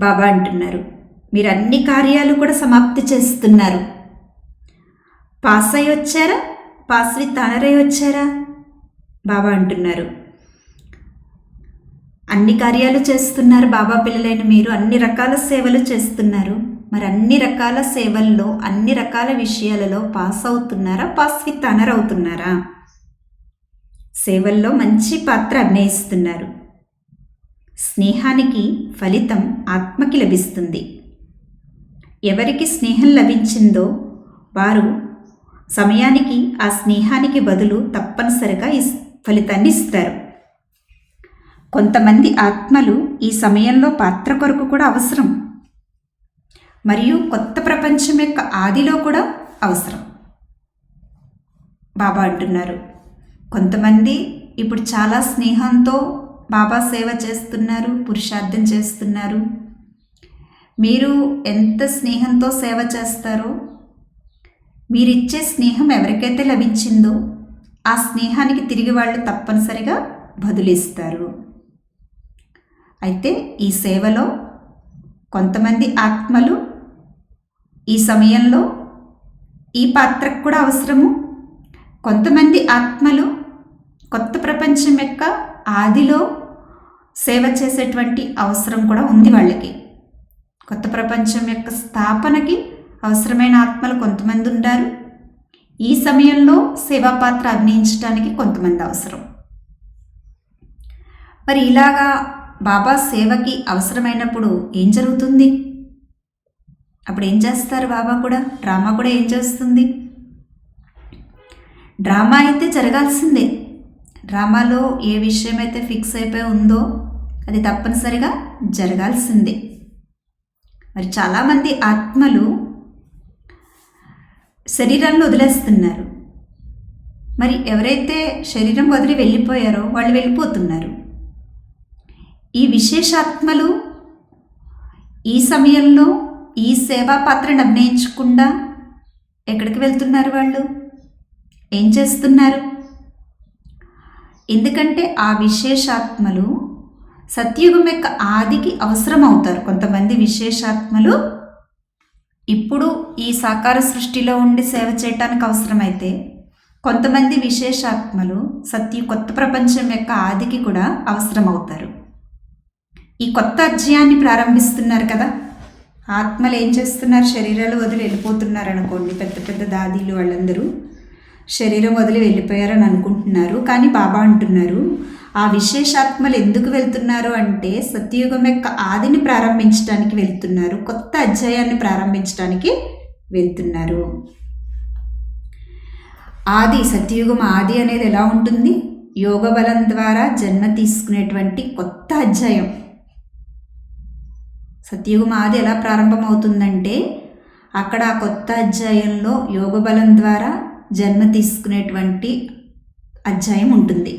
బాబా అంటున్నారు, మీరు అన్ని కార్యాలు కూడా సమాప్తి చేస్తున్నారు. పాస్ అయి వచ్చారా? పాస్ విత్ ఆనర్ అయి వచ్చారా? బాబా అంటున్నారు, అన్ని కార్యాలు చేస్తున్నారు. బాబా పిల్లలైన మీరు అన్ని రకాల సేవలు చేస్తున్నారు. మరి అన్ని రకాల సేవల్లో, అన్ని రకాల విషయాలలో పాస్ అవుతున్నారా? పాస్ విత్ ఆనర్ అవుతున్నారా? సేవల్లో మంచి పాత్ర అభినయిస్తున్నారు. స్నేహానికి ఫలితం ఆత్మకి లభిస్తుంది. ఎవరికి స్నేహం లభించిందో వారు సమయానికి ఆ స్నేహానికి బదులు తప్పనిసరిగా ఫలితాన్ని ఇస్తారు. కొంతమంది ఆత్మలు ఈ సమయంలో పాత్ర కొరకు కూడా అవసరం, మరియు కొత్త ప్రపంచం యొక్క ఆదిలో కూడా అవసరం. బాబా అంటున్నారు, కొంతమంది ఇప్పుడు చాలా స్నేహంతో బాబా సేవ చేస్తున్నారు, పురుషార్థం చేస్తున్నారు. మీరు ఎంత స్నేహంతో సేవ చేస్తారో, మీరిచ్చే స్నేహం ఎవరికైతే లభించిందో ఆ స్నేహానికి తిరిగి వాళ్ళు తప్పనిసరిగా బదులిస్తారు. అయితే ఈ సేవలో కొంతమంది ఆత్మలు ఈ సమయంలో ఈ పాత్రకు కూడా అవసరము. కొంతమంది ఆత్మలు కొత్త ప్రపంచం యొక్క ఆదిలో సేవ చేసేటువంటి అవసరం కూడా ఉంది వాళ్ళకి. కొత్త ప్రపంచం యొక్క స్థాపనకి అవసరమైన ఆత్మలు కొంతమంది ఉన్నారు. ఈ సమయంలో సేవా పాత్ర అభినయించడానికి కొంతమంది అవసరం. మరి ఇలాగా బాబా సేవకి అవసరమైనప్పుడు ఏం జరుగుతుంది? అప్పుడు ఏం చేస్తారు బాబా కూడా? డ్రామా కూడా ఏం చేస్తుంది? డ్రామా అయితే జరగాల్సిందే. డ్రామాలో ఏ విషయం అయితే ఫిక్స్ అయిపోయి ఉందో అది తప్పనిసరిగా జరగాల్సిందే. మరి చాలామంది ఆత్మలు శరీరాన్ని వదిలేస్తున్నారు. మరి ఎవరైతే శరీరం వదిలి వెళ్ళిపోయారో వాళ్ళు వెళ్ళిపోతున్నారు. ఈ విశేషాత్మలు ఈ సమయంలో ఈ సేవా పాత్రను అభినయించకుండా ఎక్కడికి వెళ్తున్నారు? వాళ్ళు ఏం చేస్తున్నారు? ఎందుకంటే ఆ విశేషాత్మలు సత్యుగం యొక్క ఆదికి అవసరం అవుతారు. కొంతమంది విశేషాత్మలు ఇప్పుడు ఈ సాకార సృష్టిలో ఉండి సేవ చేయటానికి అవసరమైతే, కొంతమంది విశేషాత్మలు కొత్త ప్రపంచం యొక్క ఆదికి కూడా అవసరం అవుతారు. ఈ కొత్త అధ్యాయాన్ని ప్రారంభిస్తున్నారు కదా. ఆత్మలు ఏం చేస్తున్నారు? శరీరాలు వదిలి వెళ్ళిపోతున్నారు అనుకోండి. పెద్ద పెద్ద దాదీలు వాళ్ళందరూ శరీరం వదిలి వెళ్ళిపోయారని అనుకుంటున్నారు. కానీ బాబా అంటున్నారు, ఆ విశేషాత్మలు ఎందుకు వెళ్తున్నారు అంటే సత్యయుగం యొక్క ఆదిని ప్రారంభించడానికి వెళ్తున్నారు. కొత్త అధ్యాయాన్ని ప్రారంభించడానికి వెళ్తున్నారు. ఆది, సత్యయుగం ఆది అనేది ఎలా ఉంటుంది? యోగ బలం ద్వారా జన్మ తీసుకునేటువంటి కొత్త అధ్యాయం. సత్యయుగం ఆది ఎలా ప్రారంభమవుతుందంటే అక్కడ ఆ కొత్త అధ్యాయంలో యోగ బలం ద్వారా జన్మ తీసుకునేటువంటి అధ్యాయం ఉంటుంది.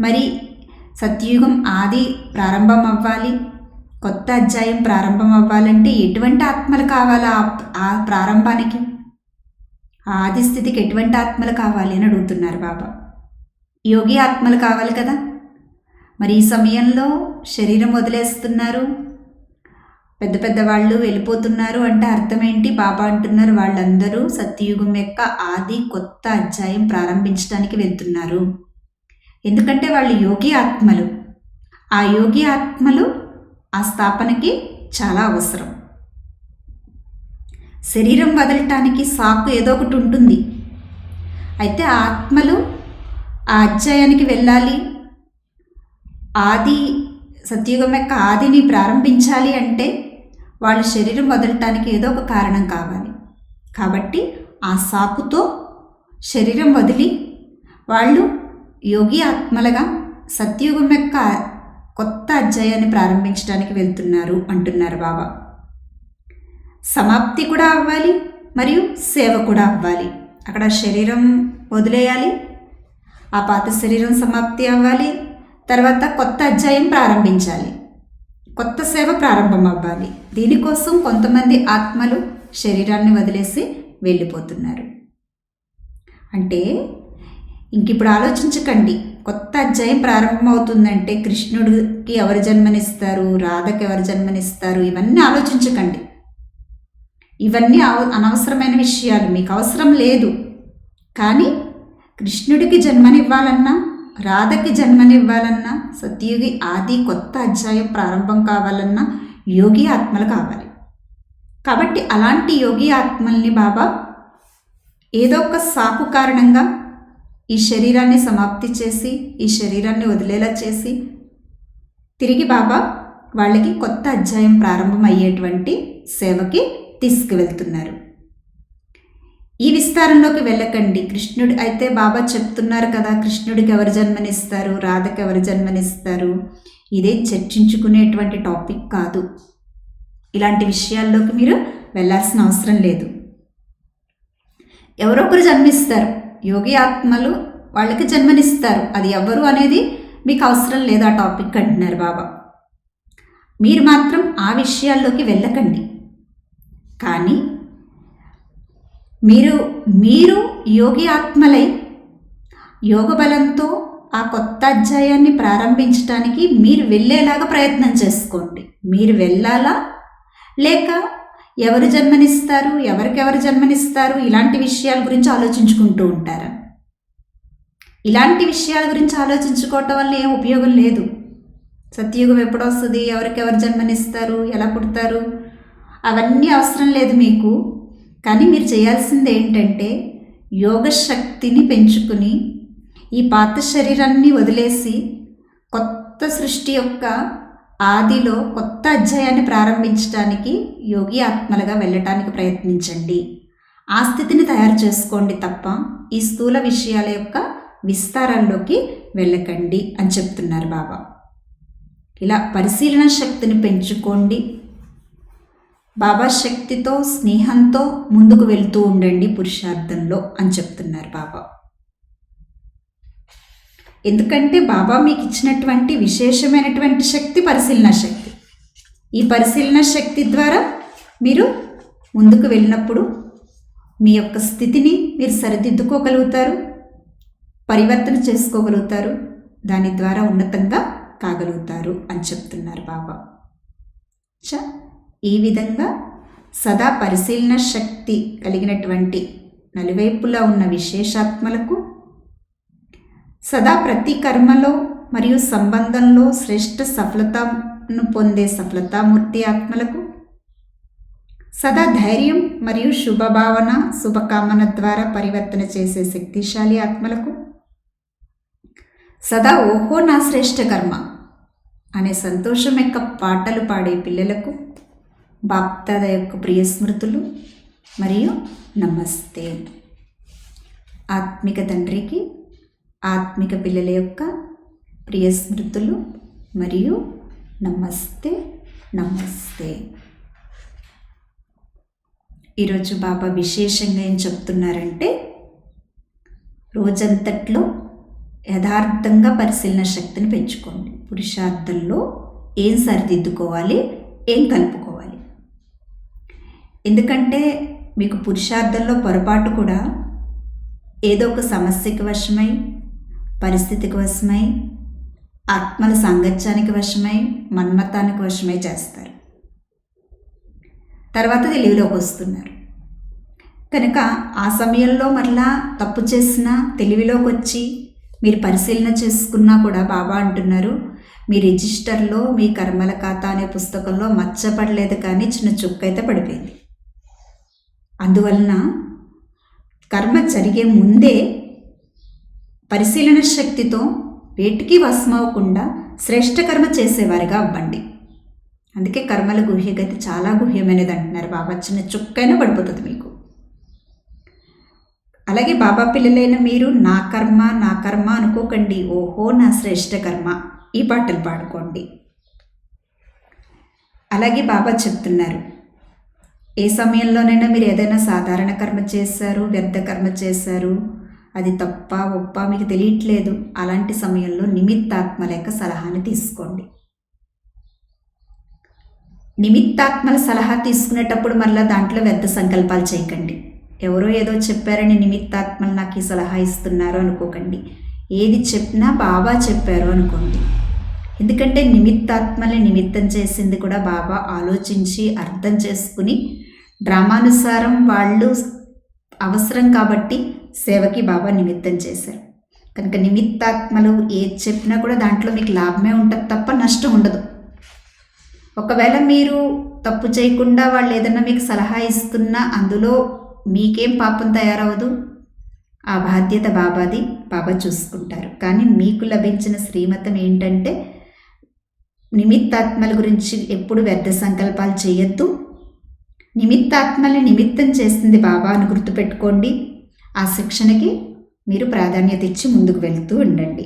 మరి సత్యయుగం ఆది ప్రారంభం అవ్వాలి, కొత్త అధ్యాయం ప్రారంభం అవ్వాలంటే ఎటువంటి ఆత్మలు కావాలి? ఆ ప్రారంభానికి, ఆ ఆది స్థితికి ఎటువంటి ఆత్మలు కావాలి అని అడుగుతున్నారు బాబా. యోగి ఆత్మలు కావాలి కదా. మరి ఈ సమయంలో శరీరం వదిలేస్తున్నారు, పెద్ద పెద్ద వాళ్ళు వెళ్ళిపోతున్నారు అంటే అర్థం ఏంటి? బాబా అంటున్నారు, వాళ్ళందరూ సత్యయుగం యొక్క ఆది కొత్త అధ్యాయం ప్రారంభించడానికి వెళ్తున్నారు. ఎందుకంటే వాళ్ళు యోగి ఆత్మలు. ఆ యోగి ఆత్మలు ఆ స్థాపనకి చాలా అవసరం. శరీరం వదలటానికి సాకు ఏదో ఒకటి ఉంటుంది. అయితే ఆ ఆత్మలు ఆ అధ్యాయానికి వెళ్ళాలి, ఆది సత్యయుగం యొక్క ఆదిని ప్రారంభించాలి అంటే వాళ్ళు శరీరం వదలటానికి ఏదో ఒక కారణం కావాలి. కాబట్టి ఆ సాకుతో శరీరం వదిలి వాళ్ళు యోగి ఆత్మలుగా సత్యయుగం యొక్క కొత్త అధ్యాయాన్ని ప్రారంభించడానికి వెళ్తున్నారు అంటున్నారు బాబా. సమాప్తి కూడా అవ్వాలి, మరియు సేవ కూడా అవ్వాలి. అక్కడ శరీరం వదిలేయాలి, ఆ పాత శరీరం సమాప్తి అవ్వాలి, తర్వాత కొత్త అధ్యాయం ప్రారంభించాలి, కొత్త సేవ ప్రారంభం అవ్వాలి. దీనికోసం కొంతమంది ఆత్మలు శరీరాన్ని వదిలేసి వెళ్ళిపోతున్నారు. అంటే ఇంకిప్పుడు ఆలోచించకండి, కొత్త అధ్యాయం ప్రారంభమవుతుందంటే కృష్ణుడికి ఎవరు జన్మనిస్తారు, రాధకి ఎవరు జన్మనిస్తారు, ఇవన్నీ ఆలోచించకండి. ఇవన్నీ అనవసరమైన విషయాలు, మీకు అవసరం లేదు. కానీ కృష్ణుడికి జన్మనివ్వాలన్నా, రాధకి జన్మనివ్వాలన్నా, సత్యయుగి ఆది కొత్త అధ్యాయం ప్రారంభం కావాలన్నా యోగి ఆత్మలు కావాలి. కాబట్టి అలాంటి యోగి ఆత్మల్ని బాబా ఏదో ఒక సాకు కారణంగా ఈ శరీరాన్ని సమాప్తి చేసి, ఈ శరీరాన్ని వదిలేలా చేసి, తిరిగి బాబా వాళ్ళకి కొత్త అధ్యాయం ప్రారంభం అయ్యేటువంటి సేవకి తీసుకువెళ్తున్నారు. ఈ విస్తారంలోకి వెళ్ళకండి. కృష్ణుడు అయితే బాబా చెప్తున్నారు కదా, కృష్ణుడికి ఎవరు జన్మనిస్తారు, రాధకి ఎవరు జన్మనిస్తారు, ఇదే చర్చించుకునేటువంటి టాపిక్ కాదు. ఇలాంటి విషయాల్లోకి మీరు వెళ్ళాల్సిన అవసరం లేదు. ఎవరొకరు జన్మిస్తారు, యోగి ఆత్మలు వాళ్ళకి జన్మనిస్తారు. అది ఎవరు అనేది మీకు అవసరం లేదు ఆ టాపిక్ అంటున్నారు బాబా. మీరు మాత్రం ఆ విషయాల్లోకి వెళ్ళకండి. కానీ మీరు యోగి ఆత్మలై యోగ బలంతో ఆ కొత్త అధ్యాయాన్ని ప్రారంభించడానికి మీరు వెళ్ళేలాగా ప్రయత్నం చేసుకోండి. మీరు వెళ్ళాలా, లేక ఎవరు జన్మనిస్తారు, ఎవరికెవరు జన్మనిస్తారు, ఇలాంటి విషయాల గురించి ఆలోచించుకుంటూ ఉంటారా? ఇలాంటి విషయాల గురించి ఆలోచించుకోవటం వల్ల ఏం ఉపయోగం లేదు. సత్యయుగం ఎప్పుడు వస్తుంది, ఎవరికెవరు జన్మనిస్తారు, ఎలా పుడతారు, అవన్నీ అవసరం లేదు మీకు. కానీ మీరు చేయాల్సింది ఏంటంటే యోగ శక్తిని పెంచుకుని ఈ పాత శరీరాన్ని వదిలేసి కొత్త సృష్టి యొక్క ఆదిలో కొత్త అధ్యాయాన్ని ప్రారంభించడానికి యోగి ఆత్మలుగా వెళ్ళటానికి ప్రయత్నించండి. ఆ స్థితిని తయారు చేసుకోండి తప్ప ఈ స్థూల విషయాల యొక్క విస్తారాల్లోకి వెళ్ళకండి అని చెప్తున్నారు బాబా. ఇలా పరిశీలన శక్తిని పెంచుకోండి. బాబా శక్తితో స్నేహంతో ముందుకు వెళ్తూ ఉండండి పురుషార్థంలో అని చెప్తున్నారు బాబా. ఎందుకంటే బాబా మీకు ఇచ్చినటువంటి విశేషమైనటువంటి శక్తి పరిశీలన శక్తి. ఈ పరిశీలన శక్తి ద్వారా మీరు ముందుకు వెళ్ళినప్పుడు మీ యొక్క స్థితిని మీరు సరిదిద్దుకోగలుగుతారు, పరివర్తన చేసుకోగలుగుతారు, దాని ద్వారా ఉన్నతంగా కాగలుగుతారు అని చెప్తున్నారు బాబా. ఈ విధంగా సదా పరిశీలన శక్తి కలిగినటువంటి నలువైపులా ఉన్న విశేషాత్మలకు, సదా ప్రతి కర్మలో మరియు సంబంధంలో శ్రేష్ఠ సఫలతను పొందే సఫలతామూర్తి ఆత్మలకు, సదా ధైర్యం మరియు శుభభావన శుభకామన ద్వారా పరివర్తన చేసే శక్తిశాలి ఆత్మలకు, సదా ఓహో నా శ్రేష్ఠ కర్మ అనే సంతోషం యొక్క పాటలు పాడే పిల్లలకు బాప్దాద యొక్క ప్రియ స్మృతులు మరియు నమస్తే. ఆత్మిక తండ్రికి ఆత్మిక పిల్లల యొక్క ప్రియ స్మృతులు మరియు నమస్తే నమస్తే. ఈరోజు బాబా విశేషంగా ఏం చెప్తున్నారంటే, రోజంతట్లో యథార్థంగా పరిశీలన శక్తిని పెంచుకోండి. పురుషార్థంలో ఏం సరిదిద్దుకోవాలి, ఏం కలుపుకోవాలి. ఎందుకంటే మీకు పురుషార్థంలో పొరపాటు కూడా ఏదో ఒక సమస్యకి వశమై, పరిస్థితికి వశమై, ఆత్మల సాంగత్యానికి వశమై, మన్మతానికి వశమై చేస్తారు. తర్వాత తెలివిలోకి వస్తున్నారు కనుక ఆ సమయంలో మరలా తప్పు చేసినా తెలివిలోకి వచ్చి మీరు పరిశీలన చేసుకున్నా కూడా బాబా అంటున్నారు, మీ రిజిస్టర్లో మీ కర్మల ఖాతా అనే పుస్తకంలో మచ్చపడలేదు, కానీ చిన్న చుక్క అయితే పడిపోయింది. అందువలన కర్మ జరిగే ముందే పరిశీలన శక్తితో వేటికి వశమవకుండా శ్రేష్ఠ కర్మ చేసేవారిగా అవ్వండి. అందుకే కర్మల గుహ్యగతి చాలా గుహ్యమైనది అంటున్నారు బాబా. చిన్న చుక్కైనా పడిపోతుంది మీకు. అలాగే బాబా పిల్లలైన మీరు నా కర్మ అనుకోకండి, ఓహో నా శ్రేష్ఠ కర్మ ఈ పాటలు పాడుకోండి. అలాగే బాబా చెప్తున్నారు, ఏ సమయంలోనైనా మీరు ఏదైనా సాధారణ కర్మ చేశారు, వ్యర్థ కర్మ చేశారు, అది తప్ప ఒప్ప మీకు తెలియట్లేదు. అలాంటి సమయంలో నిమిత్తాత్మల యొక్క సలహాని తీసుకోండి. నిమిత్తాత్మల సలహా తీసుకునేటప్పుడు మళ్ళీ దాంట్లో వ్యర్థ సంకల్పాలు చేయకండి. ఎవరో ఏదో చెప్పారని నిమిత్తాత్మలు నాకు ఈ సలహా ఇస్తున్నారు అనుకోకండి. ఏది చెప్పినా బాబా చెప్పారు అనుకోండి. ఎందుకంటే నిమిత్తాత్మల్ని నిమిత్తం చేసింది కూడా బాబా ఆలోచించి అర్థం చేసుకుని డ్రామానుసారం వాళ్ళు అవసరం కాబట్టి సేవకి బాబా నిమిత్తం చేశారు. కనుక నిమిత్తాత్మలు ఏది చెప్పినా కూడా దాంట్లో మీకు లాభమే ఉంటుంది తప్ప నష్టం ఉండదు. ఒకవేళ మీరు తప్పు చేయకుండా వాళ్ళు ఏదన్నా మీకు సలహా ఇస్తున్నా అందులో మీకేం పాపం తయారవదు. ఆ బాధ్యత బాబాది, బాబా చూసుకుంటారు. కానీ మీకు లభించిన శ్రీమతం ఏంటంటే నిమిత్తాత్మల గురించి ఎప్పుడు వ్యర్థ సంకల్పాలు చేయొద్దు. నిమిత్తాత్మల్ని నిమిత్తం చేసింది బాబా అని గుర్తుపెట్టుకోండి. ఆ శిక్షణకి మీరు ప్రాధాన్యత ఇచ్చి ముందుకు వెళ్తూ ఉండండి.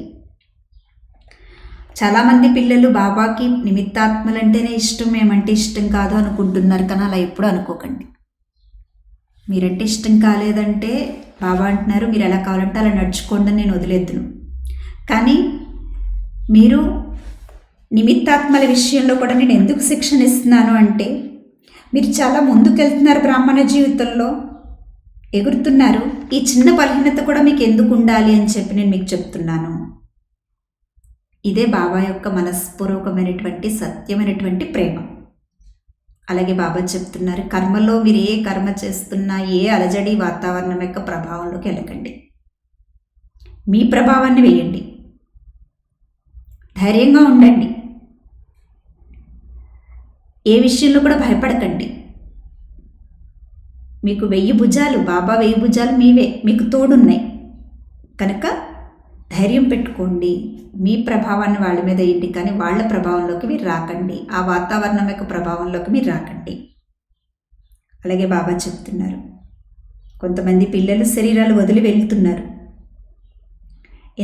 చాలామంది పిల్లలు బాబాకి నిమిత్తాత్మలంటేనే ఇష్టం, మేమంటే ఇష్టం కాదు అనుకుంటున్నారు. కానీ అలా ఎప్పుడు అనుకోకండి. మీరంటే ఇష్టం కాలేదంటే బాబా అంటున్నారు మీరు ఎలా కావాలంటే అలా నడుచుకోండి అని నేను వదిలేద్దును. కానీ మీరు నిమిత్తాత్మల విషయంలో కూడా నేను ఎందుకు శిక్షణ ఇస్తున్నాను అంటే మీరు చాలా ముందుకెళ్తున్నారు, బ్రాహ్మణ జీవితంలో ఎగురుతున్నారు. ఈ చిన్న బలహీనత కూడా మీకు ఎందుకు ఉండాలి అని చెప్పి నేను మీకు చెప్తున్నాను. ఇదే బాబా యొక్క మనస్పూర్వకమైనటువంటి సత్యమైనటువంటి ప్రేమ. అలాగే బాబా చెప్తున్నారు కర్మలో మీరు ఏ కర్మ చేస్తున్నా ఏ అలజడి వాతావరణం యొక్క ప్రభావంలోకి వెళ్ళకండి. మీ ప్రభావాన్ని వేయండి. ధైర్యంగా ఉండండి. ఏ విషయంలో కూడా భయపడకండి. మీకు 1000 భుజాలు, బాబా 1000 భుజాలు మీవే, మీకు తోడున్నాయి. కనుక ధైర్యం పెట్టుకోండి. మీ ప్రభావాన్ని వాళ్ళ మీద వేయండి, కానీ వాళ్ళ ప్రభావంలోకి మీరు రాకండి. ఆ వాతావరణం యొక్క ప్రభావంలోకి మీరు రాకండి. అలాగే బాబా చెప్తున్నారు కొంతమంది పిల్లలు శరీరాలు వదిలి వెళ్తున్నారు.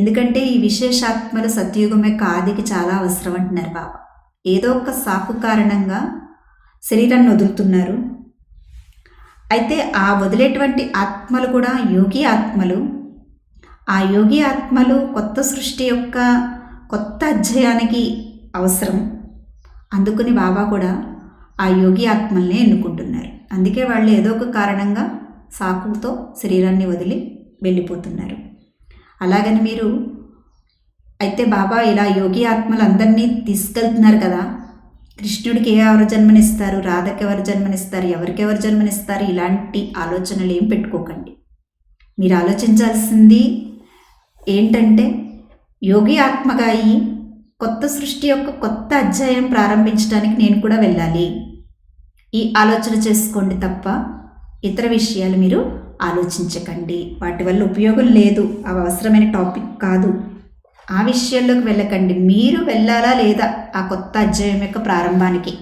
ఎందుకంటే ఈ విశేషాత్మలు సత్యయుగం యొక్క ఆదికి చాలా అవసరం అంటున్నారు బాబా. ఏదో ఒక సాకు కారణంగా శరీరాన్ని వదులుతున్నారు. అయితే ఆ వదిలేటువంటి ఆత్మలు కూడా యోగి ఆత్మలు. ఆ యోగి ఆత్మలు కొత్త సృష్టి యొక్క కొత్త అధ్యాయానికి అవసరం. అందుకని బాబా కూడా ఆ యోగి ఆత్మల్ని ఎన్నుకుంటున్నారు. అందుకే వాళ్ళు ఏదో ఒక కారణంగా సాకుతో శరీరాన్ని వదిలి వెళ్ళిపోతున్నారు. అలాగని మీరు అయితే బాబా ఇలా యోగి ఆత్మలు అందరినీ తీసుకెళ్తున్నారు కదా, కృష్ణుడికి ఎవరు జన్మనిస్తారు, రాధకి ఎవరు జన్మనిస్తారు, ఎవరికెవరు జన్మనిస్తారు, ఇలాంటి ఆలోచనలు ఏం పెట్టుకోకండి. మీరు ఆలోచించాల్సింది ఏంటంటే యోగి ఆత్మగా అయ్యి కొత్త సృష్టి యొక్క కొత్త అధ్యాయం ప్రారంభించడానికి నేను కూడా వెళ్ళాలి. ఈ ఆలోచన చేసుకోండి తప్ప ఇతర విషయాలు మీరు ఆలోచించకండి. వాటి వల్ల ఉపయోగం లేదు, అవి అవసరమైన టాపిక్ కాదు. ఆ విషయాల్లోకి వెళ్ళకండి. మీరు వెళ్ళాలా లేదా ఆ కొత్త అధ్యాయం యొక్క ప్రారంభానికి?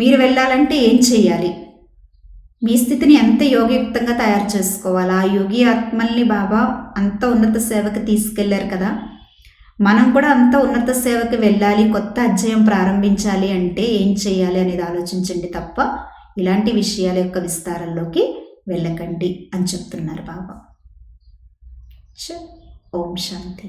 మీరు వెళ్ళాలంటే ఏం చేయాలి? మీ స్థితిని ఎంత యోగయుక్తంగా తయారు చేసుకోవాలి? ఆ యోగి ఆత్మల్ని బాబా అంత ఉన్నత సేవకి తీసుకెళ్లారు కదా, మనం కూడా అంత ఉన్నత సేవకి వెళ్ళాలి, కొత్త అధ్యాయం ప్రారంభించాలి అంటే ఏం చేయాలి అనేది ఆలోచించండి తప్ప ఇలాంటి విషయాల యొక్క విస్తారంలోకి వెళ్ళకండి అని చెప్తున్నారు బాబా. ఓం శాంతి.